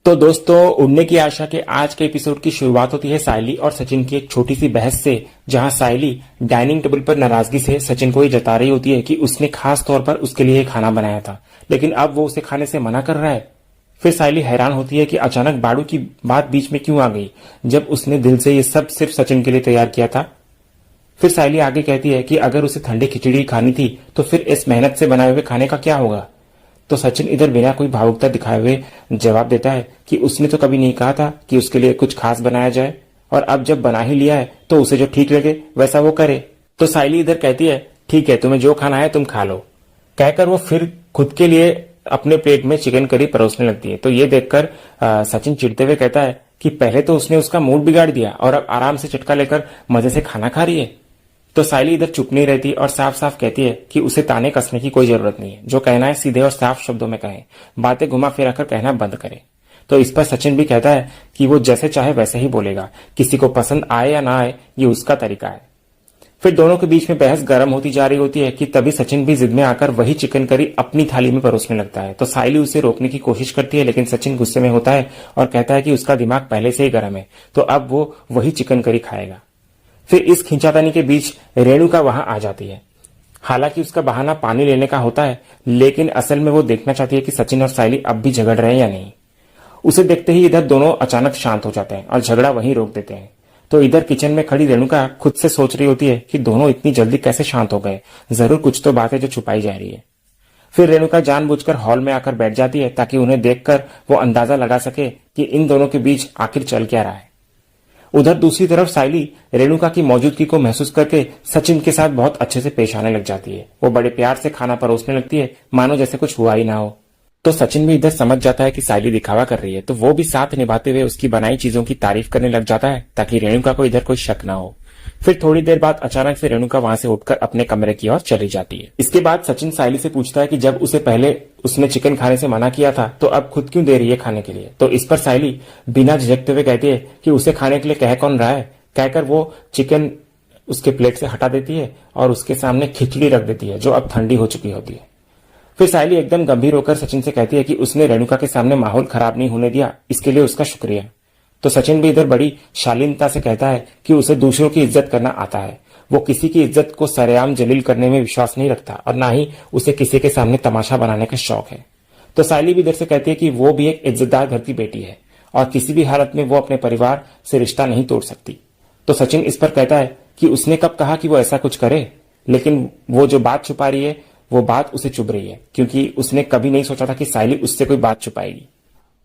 तो दोस्तों, उड़ने की आशा के आज के एपिसोड की शुरुआत होती है सायली और सचिन की एक छोटी सी बहस से, जहां सायली डाइनिंग टेबल पर नाराजगी से सचिन को ये जता रही होती है कि उसने खास तौर पर उसके लिए खाना बनाया था, लेकिन अब वो उसे खाने से मना कर रहा है। फिर सायली हैरान होती है कि अचानक बाड़ू की बात बीच में क्यों आ गई, जब उसने दिल से ये सब सिर्फ सचिन के लिए तैयार किया था। फिर सायली आगे कहती है कि अगर उसे ठंडी खिचड़ी खानी थी तो फिर इस मेहनत से बनाए हुए खाने का क्या होगा। तो सचिन इधर बिना कोई भावुकता दिखाए हुए जवाब देता है कि उसने तो कभी नहीं कहा था कि उसके लिए कुछ खास बनाया जाए, और अब जब बना ही लिया है तो उसे जो ठीक लगे वैसा वो करे। तो सायली इधर कहती है, ठीक है, तुम्हें जो खाना है तुम खा लो, कहकर वो फिर खुद के लिए अपने प्लेट में चिकन करी परोसने लगती है। तो ये देखकर सचिन चिढ़ते हुए कहता है कि पहले तो उसने उसका मूड बिगाड़ दिया और अब आराम से चटका लेकर मजे से खाना खा रही है। तो सायली इधर चुप नहीं रहती और साफ साफ कहती है कि उसे ताने कसने की कोई जरूरत नहीं है, जो कहना है सीधे और साफ शब्दों में कहे, बातें घुमा फिरा कर कहना बंद करे। तो इस पर सचिन भी कहता है कि वो जैसे चाहे वैसे ही बोलेगा, किसी को पसंद आए या ना आए ये उसका तरीका है। फिर दोनों के बीच में बहस गर्म होती जा रही होती है कि तभी सचिन भी जिद में आकर वही चिकन करी अपनी थाली में परोसने लगता है। तो सायली उसे रोकने की कोशिश करती है, लेकिन सचिन गुस्से में होता है और कहता है कि उसका दिमाग पहले से ही गर्म है, तो अब वो वही चिकन करी खाएगा। फिर इस खींचातानी के बीच रेणुका वहां आ जाती है। हालांकि उसका बहाना पानी लेने का होता है, लेकिन असल में वो देखना चाहती है कि सचिन और सायली अब भी झगड़ रहे हैं या नहीं। उसे देखते ही इधर दोनों अचानक शांत हो जाते हैं और झगड़ा वहीं रोक देते हैं। तो इधर किचन में खड़ी रेणुका खुद से सोच रही होती है कि दोनों इतनी जल्दी कैसे शांत हो गए, जरूर कुछ तो बात है जो छुपाई जा रही है। फिर रेणुका जानबूझकर हॉल में आकर बैठ जाती है ताकि उन्हें देखकर वो अंदाजा लगा सके कि इन दोनों के बीच आखिर चल क्या रहा है। उधर दूसरी तरफ सायली रेणुका की मौजूदगी को महसूस करके सचिन के साथ बहुत अच्छे से पेश आने लग जाती है। वो बड़े प्यार से खाना परोसने लगती है, मानो जैसे कुछ हुआ ही ना हो। तो सचिन भी इधर समझ जाता है कि सायली दिखावा कर रही है, तो वो भी साथ निभाते हुए उसकी बनाई चीजों की तारीफ करने लग जाता है ताकि रेणुका को इधर कोई शक ना हो। फिर थोड़ी देर बाद अचानक से रेणुका वहां से उठकर अपने कमरे की ओर चली जाती है। इसके बाद सचिन सायली से पूछता है कि जब उसे पहले उसने चिकन खाने से मना किया था तो अब खुद क्यों दे रही है खाने के लिए। तो इस पर सायली बिना झिझकते हुए कहती है कि उसे खाने के लिए कह कौन रहा है, कहकर वो चिकन उसके प्लेट से हटा देती है और उसके सामने खिचड़ी रख देती है जो अब ठंडी हो चुकी होती है। फिर सायली एकदम गंभीर होकर सचिन से कहती है कि उसने रेणुका के सामने माहौल खराब नहीं होने दिया, इसके लिए उसका शुक्रिया। तो सचिन भी इधर बड़ी शालीनता से कहता है कि उसे दूसरों की इज्जत करना आता है, वो किसी की इज्जत को सरेआम जलील करने में विश्वास नहीं रखता और ना ही उसे किसी के सामने तमाशा बनाने का शौक है। तो सायली भी इधर से कहती है कि वो भी एक इज्जतदार घर की बेटी है और किसी भी हालत में वो अपने परिवार से रिश्ता नहीं तोड़ सकती। तो सचिन इस पर कहता है कि उसने कब कहा कि वो ऐसा कुछ करे, लेकिन वो जो बात छुपा रही है वो बात उसे चुभ रही है, क्योंकि उसने कभी नहीं सोचा था कि सायली उससे कोई बात छुपाएगी।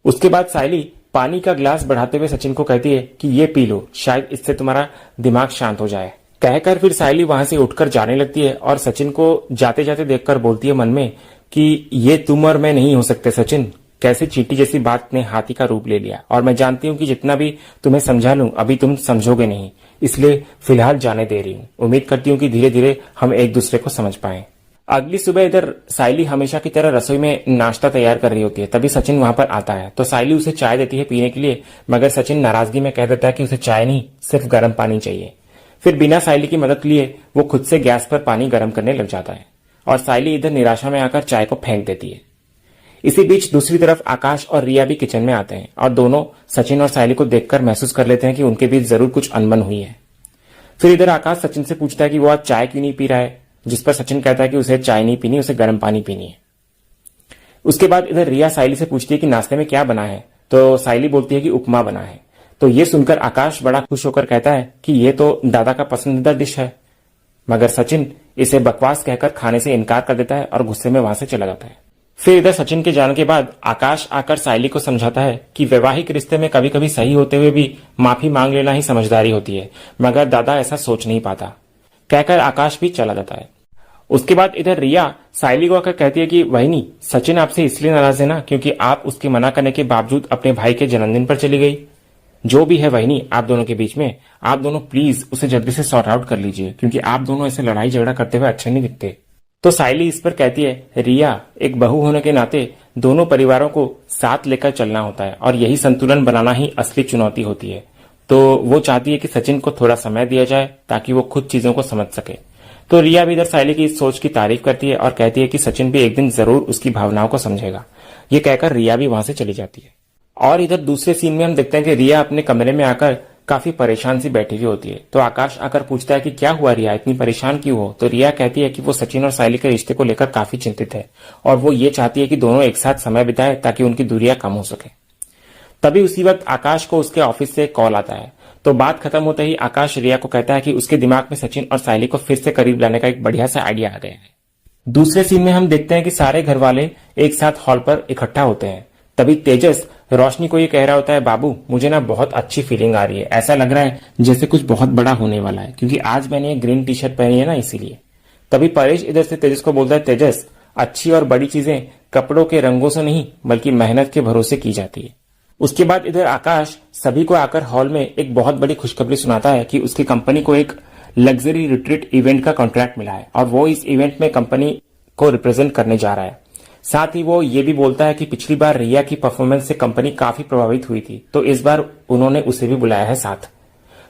उसके बाद सायली पानी का ग्लास बढ़ाते हुए सचिन को कहती है कि ये पी लो, शायद इससे तुम्हारा दिमाग शांत हो जाए। कहकर फिर सायली वहां से उठकर जाने लगती है और सचिन को जाते जाते देखकर बोलती है मन में कि ये तुम और मैं नहीं हो सकते सचिन, कैसे चींटी जैसी बात ने हाथी का रूप ले लिया, और मैं जानती हूँ कि जितना भी तुम्हें समझा लूं अभी तुम समझोगे नहीं, इसलिए फिलहाल जाने दे रही हूँ। उम्मीद करती हूँ कि धीरे धीरे हम एक दूसरे को समझ पाएं। अगली सुबह इधर सायली हमेशा की तरह रसोई में नाश्ता तैयार कर रही होती है, तभी सचिन वहां पर आता है। तो सायली उसे चाय देती है पीने के लिए, मगर सचिन नाराजगी में कह देता है कि उसे चाय नहीं, सिर्फ गर्म पानी चाहिए। फिर बिना सायली की मदद लिए वो खुद से गैस पर पानी गर्म करने लग जाता है और सायली इधर निराशा में आकर चाय को फेंक देती है। इसी बीच दूसरी तरफ आकाश और रिया भी किचन में आते हैं और दोनों सचिन और सायली को देखकर महसूस कर लेते हैं कि उनके बीच जरूर कुछ अनबन हुई है। फिर इधर आकाश सचिन से पूछता है कि वो आज चाय क्यों नहीं पी रहा है, जिस पर सचिन कहता है कि उसे चाय नहीं पीनी, उसे गर्म पानी पीनी है। उसके बाद इधर रिया सायली से पूछती है कि नाश्ते में क्या बना है, तो सायली बोलती है कि उपमा बना है। तो ये सुनकर आकाश बड़ा खुश होकर कहता है कि ये तो दादा का पसंदीदा डिश है, मगर सचिन इसे बकवास कहकर खाने से इनकार कर देता है और गुस्से में वहां से चला जाता है। फिर इधर सचिन के जाने के बाद आकाश आकर सायली को समझाता है कि वैवाहिक रिश्ते में कभी कभी सही होते हुए भी माफी मांग लेना ही समझदारी होती है, मगर दादा ऐसा सोच नहीं पाता, कहकर आकाश भी चला जाता है। उसके बाद इधर रिया सायली को आकर कहती है कि वहिनी, सचिन आपसे इसलिए नाराज है ना क्योंकि आप उसके मना करने के बावजूद अपने भाई के जन्मदिन पर चली गई। जो भी है वहिनी आप दोनों के बीच में, आप दोनों प्लीज उसे जल्दी से सॉर्ट आउट कर लीजिए, क्योंकि आप दोनों ऐसे लड़ाई झगड़ा करते हुए अच्छे नहीं दिखते। तो सायली इस पर कहती है, रिया, एक बहू होने के नाते दोनों परिवारों को साथ लेकर चलना होता है और यही संतुलन बनाना ही असली चुनौती होती है। तो वो चाहती है कि सचिन को थोड़ा समय दिया जाए ताकि वो खुद चीजों को समझ सके। तो रिया भी इधर सायली की इस सोच की तारीफ करती है और कहती है कि सचिन भी एक दिन जरूर उसकी भावनाओं को समझेगा। ये कहकर रिया भी वहां से चली जाती है। और इधर दूसरे सीन में हम देखते हैं कि रिया अपने कमरे में आकर काफी परेशान सी बैठी हुई होती है। तो आकाश आकर पूछता है कि क्या हुआ रिया, इतनी परेशान क्यों हो। तो रिया कहती है कि वो सचिन और सायली के रिश्ते को लेकर काफी चिंतित है और वो ये चाहती है कि दोनों एक साथ समय बिताए ताकि उनकी दूरियां कम हो सके। तभी उसी वक्त आकाश को उसके ऑफिस से कॉल आता है। तो बात खत्म होते ही आकाश रिया को कहता है कि उसके दिमाग में सचिन और सायली को फिर से करीब लाने का एक बढ़िया सा आइडिया आ गया है। दूसरे सीन में हम देखते हैं कि सारे घर वाले एक साथ हॉल पर इकट्ठा होते हैं। तभी तेजस रोशनी को ये कह रहा होता है, बाबू मुझे ना बहुत अच्छी फीलिंग आ रही है, ऐसा लग रहा है जैसे कुछ बहुत बड़ा होने वाला है, क्योंकि आज मैंने एक ग्रीन टी शर्ट पहनी है ना, इसीलिए। तभी परेश इधर से तेजस को बोलता है, तेजस अच्छी और बड़ी चीजें कपड़ों के रंगों से नहीं बल्कि मेहनत के भरोसे की जाती है। उसके बाद इधर आकाश सभी को आकर हॉल में एक बहुत बड़ी खुशखबरी सुनाता है कि उसकी कंपनी को एक लग्जरी रिट्रीट इवेंट का कॉन्ट्रैक्ट मिला है और वो इस इवेंट में कंपनी को रिप्रेजेंट करने जा रहा है। साथ ही वो ये भी बोलता है कि पिछली बार रिया की परफॉर्मेंस से कंपनी काफी प्रभावित हुई थी, तो इस बार उन्होंने उसे भी बुलाया है साथ।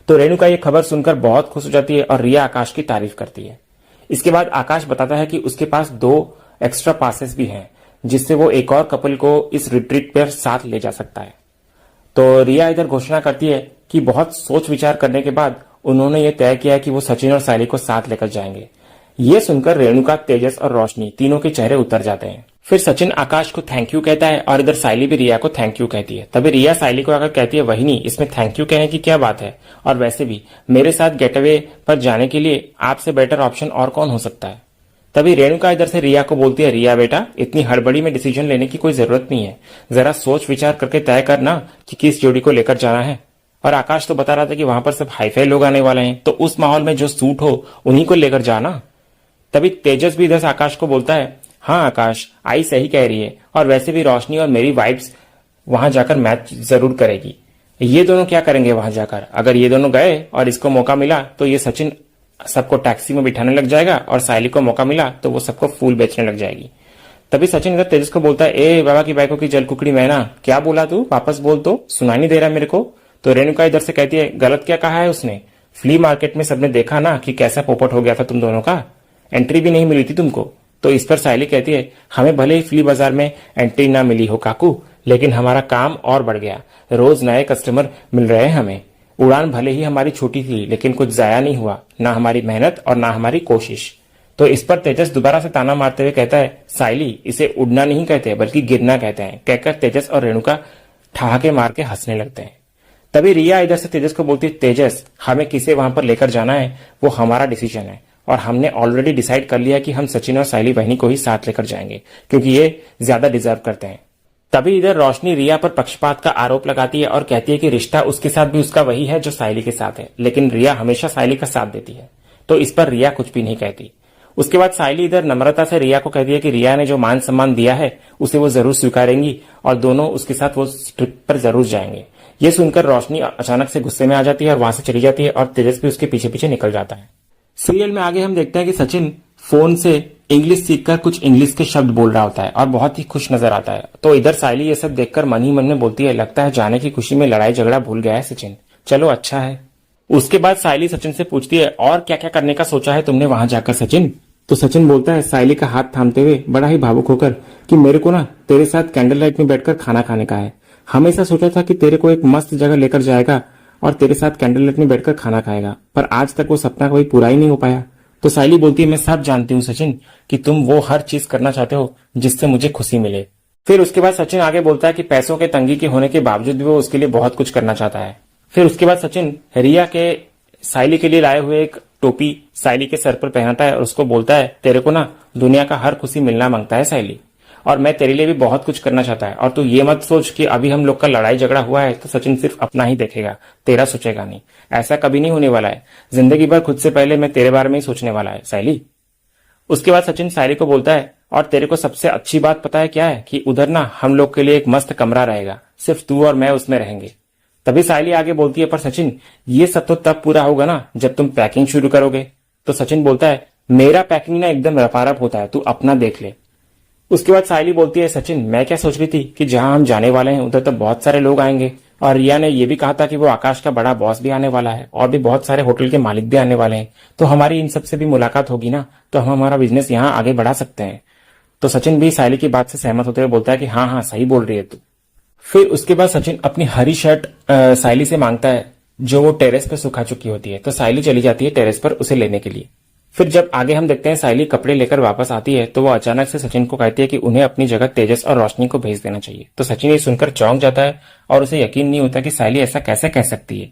तो रेणुका ये खबर सुनकर बहुत खुश हो जाती है और रिया आकाश की तारीफ करती है। इसके बाद आकाश बताता है कि उसके पास 2 एक्स्ट्रा पासेस भी हैं, जिससे वो एक और कपल को इस रिट्रीट पर साथ ले जा सकता है। तो रिया इधर घोषणा करती है कि बहुत सोच विचार करने के बाद उन्होंने ये तय किया कि वो सचिन और सायली को साथ लेकर जाएंगे। ये सुनकर रेणुका, तेजस और रोशनी तीनों के चेहरे उतर जाते हैं। फिर सचिन आकाश को थैंक यू कहता है और इधर सायली भी रिया को थैंक यू कहती है। तभी रिया सायली को आकर कहती है, वही नहीं, इसमें थैंक यू कहने की क्या बात है, और वैसे भी मेरे साथ गेटअवे पर जाने के लिए आपसे बेटर ऑप्शन और कौन हो सकता है। तभी रेणुका इधर से रिया को बोलती है, रिया बेटा इतनी हड़बड़ी में डिसीजन लेने की कोई जरूरत नहीं है, जरा सोच विचार करके तय करना कि किस जोड़ी को लेकर जाना है। और आकाश तो बता रहा था कि वहां पर सब हाईफाई लोग आने वाले हैं, तो उस माहौल में जो सूट हो उन्हीं को लेकर जाना। तभी तेजस भी इधर से आकाश को बोलता है, हाँ आकाश आई सही कह रही है, और वैसे भी रोशनी और मेरी वाइब्स वहां जाकर मैच जरूर करेगी। ये दोनों क्या करेंगे वहां जाकर, अगर ये दोनों गए और इसको मौका मिला तो ये सचिन सबको टैक्सी में बिठाने लग जाएगा और सायली को मौका मिला तो वो सबको फूल बेचने लग जाएगी। तभी सचिन इधर तेजस को बोलता है, ए बाबा की बाइकों की जलकुकड़ी मैना, क्या बोला तू, वापस बोल, तो सुनाई नहीं दे रहा मेरे को। तो रेणुका इधर से कहती है, गलत क्या कहा है उसने, फ्ली मार्केट में सबने देखा ना कि कैसा पोपट हो गया था तुम दोनों का, एंट्री भी नहीं मिली थी तुमको। तो इस पर सायली कहती है, हमें भले ही फ्ली बाजार में एंट्री ना मिली हो काकू, लेकिन हमारा काम और बढ़ गया, रोज नए कस्टमर मिल रहे हैं हमें। उड़ान भले ही हमारी छोटी थी लेकिन कुछ जाया नहीं हुआ, ना हमारी मेहनत और ना हमारी कोशिश। तो इस पर तेजस दोबारा से ताना मारते हुए कहता है, सायली इसे उड़ना नहीं कहते बल्कि गिरना कहते हैं। कहकर तेजस और रेणुका ठहाके मार के हंसने लगते हैं। तभी रिया इधर से तेजस को बोलती है, तेजस हमें किसे वहां पर लेकर जाना है वो हमारा डिसीजन है, और हमने ऑलरेडी डिसाइड कर लिया कि हम सचिन और सायली बहनी को ही साथ लेकर जाएंगे, क्योंकि ये ज्यादा डिजर्व करते हैं। तभी इधर रोशनी रिया पर पक्षपात का आरोप लगाती है और कहती है कि रिश्ता उसके साथ भी उसका वही है जो सायली के साथ है, लेकिन रिया हमेशा सायली का साथ देती है। तो इस पर रिया कुछ भी नहीं कहती। उसके बाद सायली इधर नम्रता से रिया को कहती है कि रिया ने जो मान सम्मान दिया है उसे वो जरूर स्वीकारेंगी और दोनों उसके साथ वो ट्रिप पर जरूर जाएंगे। ये सुनकर रोशनी अचानक से गुस्से में आ जाती है और वहां से चली जाती है और तेजस भी उसके पीछे पीछे निकल जाता है। सीरियल में आगे हम देखते हैं कि सचिन फोन से इंग्लिश सीखकर कुछ इंग्लिश के शब्द बोल रहा होता है और बहुत ही खुश नजर आता है। तो इधर सायली ये सब देखकर मन ही मन में बोलती है, लगता है जाने की खुशी में लड़ाई झगड़ा भूल गया है सचिन, चलो अच्छा है। उसके बाद सायली सचिन से पूछती है, और क्या क्या करने का सोचा है तुमने वहां जाकर सचिन। तो सचिन बोलता है सायली का हाथ थामते हुए बड़ा ही भावुक होकर कि मेरे को ना तेरे साथ कैंडल लाइट में बैठकर खाना खाने का है। हमेशा सोचा था कि तेरे को एक मस्त जगह लेकर जाएगा और तेरे साथ कैंडल लाइट में बैठकर खाना खाएगा, पर आज तक वो सपना कभी पूरा ही नहीं हो पाया। तो सायली बोलती है, मैं सब जानती हूँ सचिन कि तुम वो हर चीज करना चाहते हो जिससे मुझे खुशी मिले। फिर उसके बाद सचिन आगे बोलता है कि पैसों के तंगी के होने के बावजूद भी वो उसके लिए बहुत कुछ करना चाहता है। फिर उसके बाद सचिन रिया के सायली के लिए लाए हुए एक टोपी सायली के सर पर पहनाता है और उसको बोलता है, तेरे को ना दुनिया का हर खुशी मिलना मांगता है सायली, और मैं तेरे लिए भी बहुत कुछ करना चाहता है, और तू ये मत सोच कि अभी हम लोग का लड़ाई झगड़ा हुआ है तो सचिन सिर्फ अपना ही देखेगा, तेरा सोचेगा नहीं। ऐसा कभी नहीं होने वाला है, जिंदगी भर खुद से पहले मैं तेरे बारे में ही सोचने वाला है सायली। उसके बाद सचिन सायली को बोलता है, और तेरे को सबसे अच्छी बात पता है क्या है, कि उधर ना हम लोग के लिए एक मस्त कमरा रहेगा, सिर्फ तू और मैं उसमें रहेंगे। तभी सायली आगे बोलती है, पर सचिन ये सब तो तब पूरा होगा ना जब तुम पैकिंग शुरू करोगे। तो सचिन बोलता है, मेरा पैकिंग ना एकदम रपारप होता है, तू अपना देख ले। उसके बाद सायली बोलती है, सचिन मैं क्या सोच रही थी कि जहां हम जाने वाले हैं उधर तो बहुत सारे लोग आएंगे, और रिया ने यह भी कहा था कि वो आकाश का बड़ा बॉस भी आने वाला है और भी बहुत सारे होटल के मालिक भी आने वाले हैं, तो हमारी इन सबसे भी मुलाकात होगी ना, तो हम हमारा बिजनेस यहाँ आगे बढ़ा सकते हैं। तो सचिन भी सायली की बात से सहमत होते हुए बोलता है कि हाँ हाँ सही बोल रही है तू। फिर उसके बाद सचिन अपनी हरी शर्ट सायली से मांगता है, जो वो टेरेस पर सुखा चुकी होती है। तो सायली चली जाती है टेरेस पर उसे लेने के लिए। फिर जब आगे हम देखते हैं सायली कपड़े लेकर वापस आती है, तो वो अचानक से सचिन को कहती है कि उन्हें अपनी जगह तेजस और रोशनी को भेज देना चाहिए। तो सचिन ये सुनकर चौंक जाता है और उसे यकीन नहीं होता कि सायली ऐसा कैसे कह सकती है।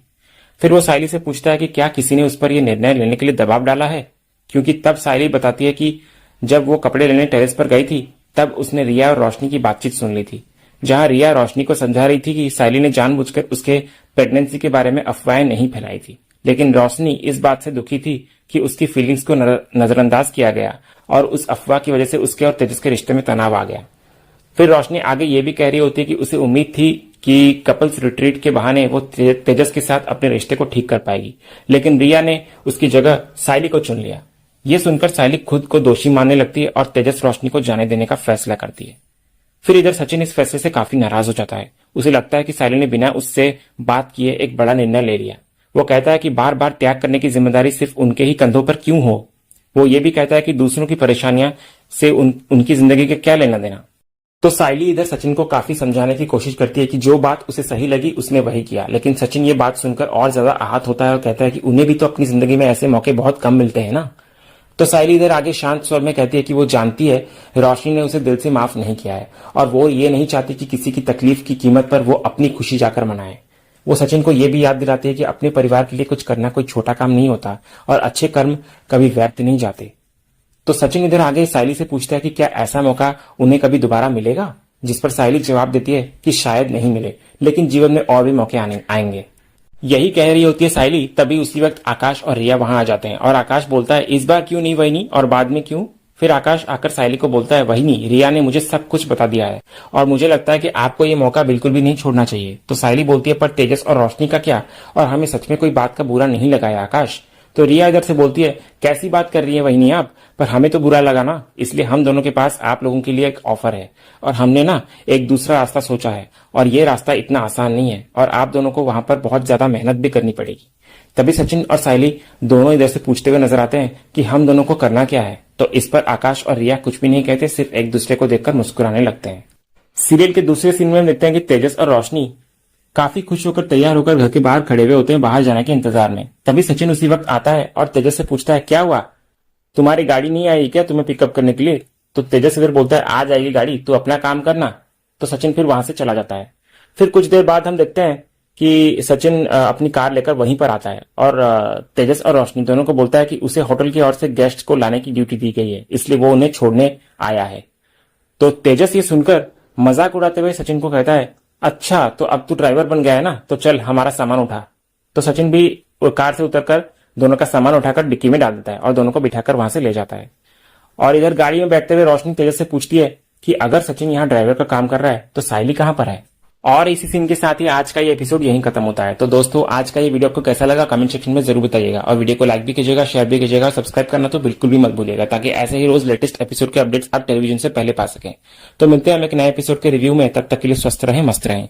फिर वो सायली से पूछता है कि क्या किसी ने उस पर यह निर्णय लेने के लिए दबाव डाला है, क्योंकि तब सायली बताती है कि जब वो कपड़े लेने टेरेस पर गई थी तब उसने रिया और रोशनी की बातचीत सुन ली थी, जहां रिया रोशनी को समझा रही थी कि सायली ने जानबूझकर उसके प्रेगनेंसी के बारे में अफवाहें नहीं फैलाई थी। लेकिन रोशनी इस बात से दुखी थी कि उसकी फीलिंग्स को नजरअंदाज किया गया और उस अफवाह की वजह से उसके और तेजस के रिश्ते में तनाव आ गया। फिर रोशनी आगे ये भी कह रही होती है कि उसे उम्मीद थी कि कपल्स रिट्रीट के बहाने वो तेजस के साथ अपने रिश्ते को ठीक कर पाएगी, लेकिन रिया ने उसकी जगह सायली को चुन लिया। ये सुनकर सायली खुद को दोषी मानने लगती है और तेजस रोशनी को जाने देने का फैसला करती है। फिर इधर सचिन इस फैसले से काफी नाराज हो जाता है। उसे लगता है कि सायली ने बिना उससे बात किए एक बड़ा निर्णय ले लिया। वो कहता है कि बार बार त्याग करने की जिम्मेदारी सिर्फ उनके ही कंधों पर क्यों हो। वो ये भी कहता है कि दूसरों की परेशानियां से उनकी जिंदगी के क्या लेना देना। तो सायली इधर सचिन को काफी समझाने की कोशिश करती है कि जो बात उसे सही लगी उसने वही किया, लेकिन सचिन ये बात सुनकर और ज्यादा आहत होता है और कहता है कि उन्हें भी तो अपनी जिंदगी में ऐसे मौके बहुत कम मिलते हैं ना। तो सायली इधर आगे शांत स्वर में कहती है कि वो जानती है रोशनी ने उसे दिल से माफ नहीं किया है और वो ये नहीं चाहती कि किसी की तकलीफ की कीमत पर वो अपनी खुशी जाकर मनाए। वो सचिन को ये भी याद दिलाती है कि अपने परिवार के लिए कुछ करना कोई छोटा काम नहीं होता और अच्छे कर्म कभी व्यर्थ नहीं जाते। तो सचिन इधर आगे सायली से पूछता है कि क्या ऐसा मौका उन्हें कभी दोबारा मिलेगा, जिस पर सायली जवाब देती है कि शायद नहीं मिले, लेकिन जीवन में और भी मौके आएंगे। यही कह रही होती है सायली, तभी उसी वक्त आकाश और रिया वहां आ जाते हैं और आकाश बोलता है, इस बार क्यों नहीं वहीनी, और बाद में क्यों। फिर आकाश आकर सायली को बोलता है, वहीनी, रिया ने मुझे सब कुछ बता दिया है और मुझे लगता है कि आपको ये मौका बिल्कुल भी नहीं छोड़ना चाहिए। तो सायली बोलती है, पर तेजस और रोशनी का क्या, और हमें सच में कोई बात का बुरा नहीं लगाया आकाश। तो रिया इधर से बोलती है, कैसी बात कर रही है वहीनी आप, पर हमें तो बुरा लगा ना, इसलिए हम दोनों के पास आप लोगों के लिए एक ऑफर है और हमने ना एक दूसरा रास्ता सोचा है और ये रास्ता इतना आसान नहीं है और आप दोनों को वहां पर बहुत ज्यादा मेहनत भी करनी पड़ेगी। तभी सचिन और सायली दोनों इधर से पूछते हुए नजर आते हैं कि हम दोनों को करना क्या है। तो इस पर आकाश और रिया कुछ भी नहीं कहते, सिर्फ एक दूसरे को देखकर मुस्कुराने लगते हैं। सीरियल के दूसरे सीन में देखते हैं कि तेजस और रोशनी काफी खुश होकर तैयार होकर घर के बाहर खड़े हुए होते हैं बाहर जाने के इंतजार में। तभी सचिन उसी वक्त आता है और तेजस से पूछता है, क्या हुआ, तुम्हारी गाड़ी नहीं आई क्या तुम्हें पिकअप करने के लिए। तो तेजस इधर बोलता है, आ जाएगी गाड़ी, तू अपना काम करना। तो सचिन फिर वहां से चला जाता है। फिर कुछ देर बाद हम देखते हैं कि सचिन अपनी कार लेकर वहीं पर आता है और तेजस और रोशनी दोनों को बोलता है कि उसे होटल की ओर से गेस्ट को लाने की ड्यूटी दी गई है, इसलिए वो उन्हें छोड़ने आया है। तो तेजस ये सुनकर मजाक उड़ाते हुए सचिन को कहता है, अच्छा तो अब तू ड्राइवर बन गया है ना, तो चल हमारा सामान उठा। तो सचिन भी कार से उतरकर दोनों का सामान उठाकर डिक्की में डाल देता है और दोनों को बिठाकर वहां से ले जाता है। और इधर गाड़ी में बैठते हुए रोशनी तेजस से पूछती है कि अगर सचिन यहाँ ड्राइवर का काम कर रहा है तो सायली कहाँ पर है। और इसी सीन के साथ ही आज का ये एपिसोड यहीं खत्म होता है। तो दोस्तों, आज का ये वीडियो आपको कैसा लगा कमेंट सेक्शन में जरूर बताइएगा और वीडियो को लाइक भी कीजिएगा, शेयर भी कीजिएगा और सब्सक्राइब करना तो बिल्कुल भी मत भूलिएगा, ताकि ऐसे ही रोज लेटेस्ट एपिसोड के अपडेट्स आप टेलीविजन से पहले पा सकें। तो मिलते हैं हम एक नए एपिसोड के रिव्यू में, तब तक के लिए स्वस्थ रहें, मस्त रहें।